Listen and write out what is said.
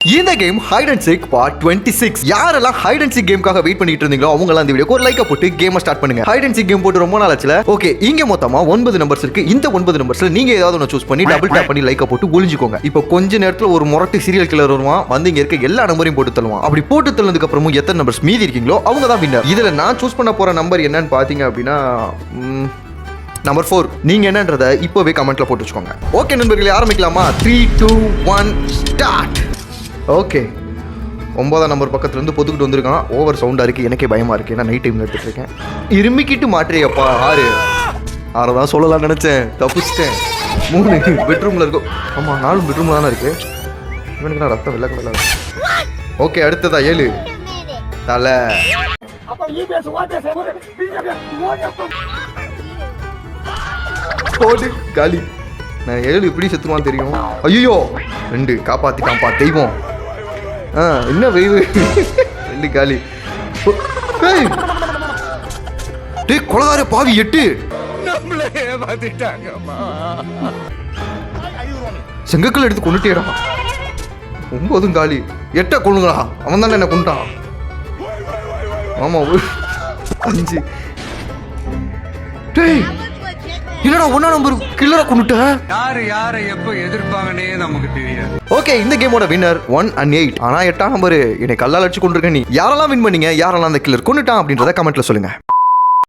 இந்த game hide and seek part 26. யாரெல்லாம் hide and seek கேமுக்காக வெயிட் பண்ணிட்டு இருந்தீங்களோ அவங்க எல்லாம் இந்த வீடியோக்கு ஒரு லைக் போட்டு கேமை ஸ்டார்ட் பண்ணுங்க. ஹைட் அண்ட் சீக் கேம் போட்டு ரொம்ப நாள் ஆச்சுல. ஓகே, இங்க மொத்தமா 9 நம்பர்ஸ் இருக்கு. இந்த 9 நம்பர்ஸ்ல நீங்க ஏதாவது ஒன்று சூஸ் பண்ணி டபுள் டேப் பண்ணி லைக் போட்டு ஒளிஞ்சுக்கோங்க. இப்போ கொஞ்ச நேரத்துல ஒரு முரட்டு சீரியல் கில்லர் வருவான், வந்து இங்க இருக்க எல்லா நம்பரையும் போட்டு தள்ளுவான். அப்படி போட்டு தள்ளதுக்கு அப்புறமும் எத்தனை நம்பர்ஸ் மீதி இருக்கீங்களோ அவங்க தான் வின்னர். இதுல நான் சூஸ் பண்ண போற நம்பர் என்னன்னு பாத்தீங்க அப்படின்னா நம்பர் 4. நீங்க என்னன்றத இப்போவே கமெண்ட்ல போட்டு வச்சுக்கோங்க. ஓகே நண்பர்களே, ஆரம்பிக்கலாமா? 3, 2, 1 ஸ்டார்ட். ஓகே, 9ஆம் நம்பர் பக்கத்துலேருந்து பொத்துக்கிட்டு வந்திருக்கான். ஓவர் சவுண்டாக இருக்குது, எனக்கே பயமாக இருக்குது. ஏன்னா நைட் டைமில் எடுத்துகிட்டு இருக்கேன். இருமிக்கிட்டு மாற்றியப்பா. 6 தான் சொல்லலாம்னு நினச்சேன், தப்பிச்சிட்டேன். 3 பெட்ரூமில் இருக்கும். ஆமாம், 4 பெட்ரூமில் தானே இருக்குது. இவனுக்கு நான் ரத்தம் வெள்ளை கடலாம். ஓகே, அடுத்ததா 7 தலை. போடு காலி. நான் 7 இப்படி செத்துவான்னு தெரியும். ஐயோ 2 காப்பாற்றிட்டான்ப்பா தெய்வம். என்ன வெய்வு 2 காலி. டேய் கொலகார பாவி 8. செங்கக்கல் எடுத்து கொண்டுட்டேடா. 9 காலி. 8 கொள்ளுங்களா, அவன் தானே என்ன கொண்டுட்டான். ஆமா 5. டேய் என்னடா 1ஆம் நம்பர் கில்லரா கொண்டுட்ட. யாரை எப்ப எதிர்ப்பாங்கன்னே நமக்கு தெரியாது. ஓகே, இந்த கேமோட வின்னர் 1 and 8. ஆனா 8ஆம் நம்பர் என்னை கல்லால் அடிச்சு கொண்டிருக்க. நீ யாரெல்லாம் வின் பண்ணீங்க, யாரெல்லாம் அந்த கில்லர் கொண்டுட்டான் அப்படின்றத கமெண்ட்ல சொல்லுங்க.